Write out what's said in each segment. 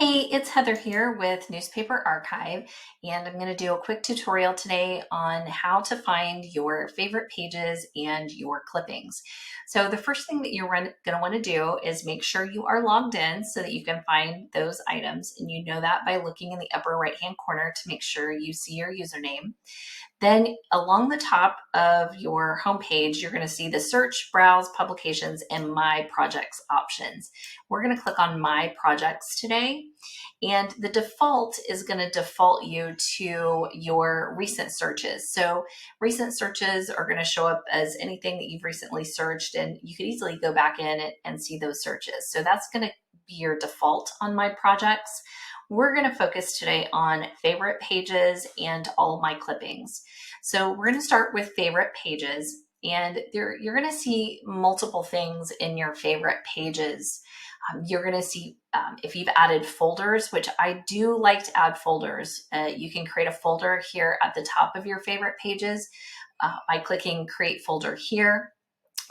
Hey, it's Heather here with Newspaper Archive, and I'm going to do a quick tutorial today on how to find your favorite pages and your clippings. So the first thing that you're going to want to do is make sure you are logged in so that you can find those items, and you know that by looking in the upper right-hand corner to make sure you see your username. Then along the top of your homepage, you're going to see the search, browse, publications, and my projects options. We're going to click on my projects today. And the default is going to default you to your recent searches. So recent searches are going to show up as anything that you've recently searched, and you could easily go back in and see those searches. So that's going to be your default on my projects. We're going to focus today on favorite pages and all of my clippings. So we're going to start with favorite pages, and you're going to see multiple things in your favorite pages. You're going to see if you've added folders, which I do like to add folders. You can create a folder here at the top of your favorite pages by clicking create folder here.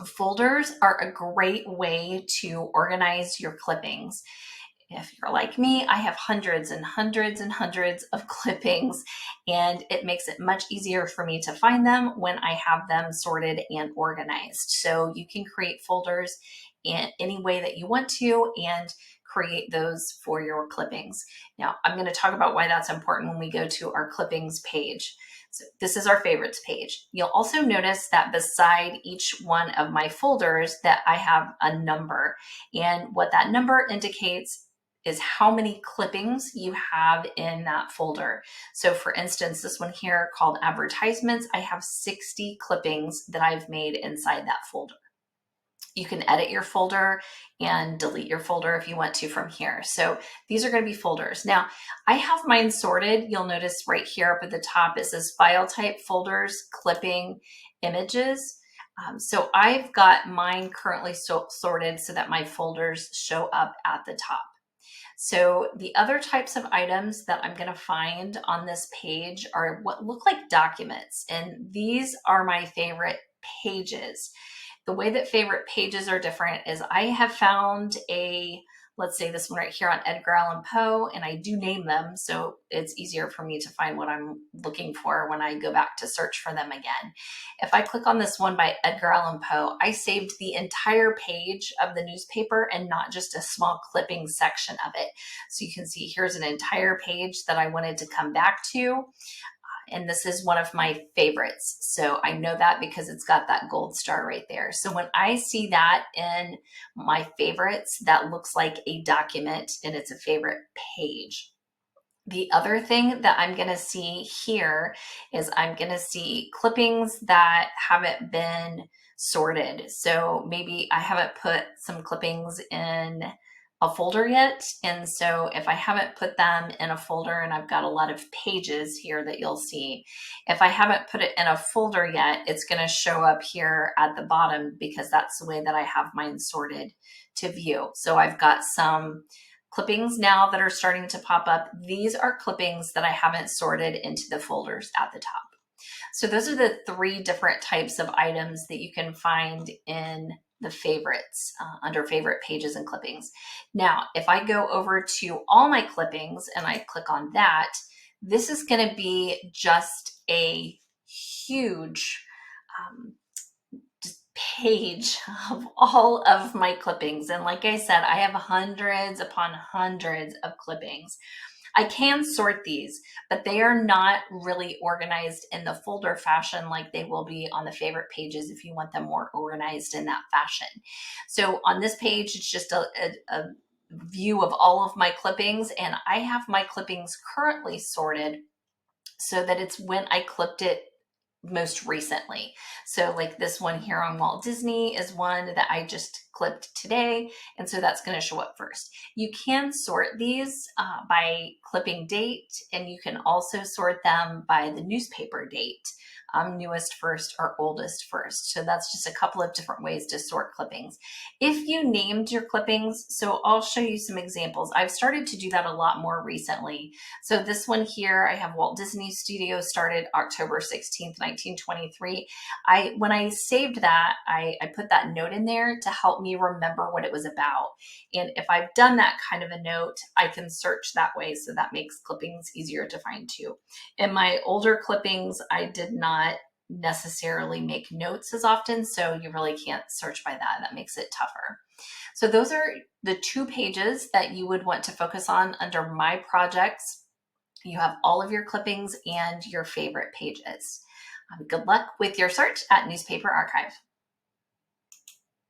Folders are a great way to organize your clippings. If you're like me, I have hundreds and hundreds and hundreds of clippings, and it makes it much easier for me to find them when I have them sorted and organized. So you can create folders in any way that you want to and create those for your clippings. Now, I'm going to talk about why that's important when we go to our clippings page. So this is our favorites page. You'll also notice that beside each one of my folders that I have a number, and what that number indicates is how many clippings you have in that folder. So for instance, this one here called advertisements, I have 60 clippings that I've made inside that folder. You can edit your folder and delete your folder if you want to from here. So these are going to be folders. Now, I have mine sorted. You'll notice right here up at the top, it says file type, folders, clipping, images. So I've got mine currently sorted so that my folders show up at the top. So the other types of items that I'm going to find on this page are what look like documents, and these are my favorite pages. The way that favorite pages are different is I have found let's say this one right here on Edgar Allan Poe, and I do name them, so it's easier for me to find what I'm looking for when I go back to search for them again. If I click on this one by Edgar Allan Poe, I saved the entire page of the newspaper and not just a small clipping section of it. So you can see here's an entire page that I wanted to come back to. And this is one of my favorites. So I know that because it's got that gold star right there. So when I see that in my favorites, that looks like a document and it's a favorite page. The other thing that I'm going to see here is I'm going to see clippings that haven't been sorted. So maybe I haven't put some clippings in a folder yet. And so if I haven't put them in a folder, and I've got a lot of pages here that you'll see, if I haven't put it in a folder yet, it's going to show up here at the bottom because that's the way that I have mine sorted to view. So I've got some clippings now that are starting to pop up. These are clippings that I haven't sorted into the folders at the top. So those are the three different types of items that you can find in the favorites under favorite pages and clippings. Now, if I go over to all my clippings and I click on that, this is going to be just a huge page of all of my clippings. And like I said, I have hundreds upon hundreds of clippings. I can sort these, but they are not really organized in the folder fashion like they will be on the favorite pages if you want them more organized in that fashion. So on this page, it's just a view of all of my clippings, and I have my clippings currently sorted so that it's when I clipped it most recently. So like this one here on Walt Disney is one that I just clipped today, and so that's going to show up first. You can sort these by clipping date, and you can also sort them by the newspaper date, newest first or oldest first. So that's just a couple of different ways to sort clippings. If you named your clippings, so I'll show you some examples. I've started to do that a lot more recently. So this one here, I have Walt Disney Studios, started October 16th, 1923. When I saved that, I put that note in there to help help me remember what it was about. And if I've done that kind of a note, I can search that way. So that makes clippings easier to find too. In my older clippings, I did not necessarily make notes as often, so you really can't search by that. That makes it tougher. So those are the 2 pages that you would want to focus on under My Projects. You have all of your clippings and your favorite pages. Good luck with your search at Newspaper Archive.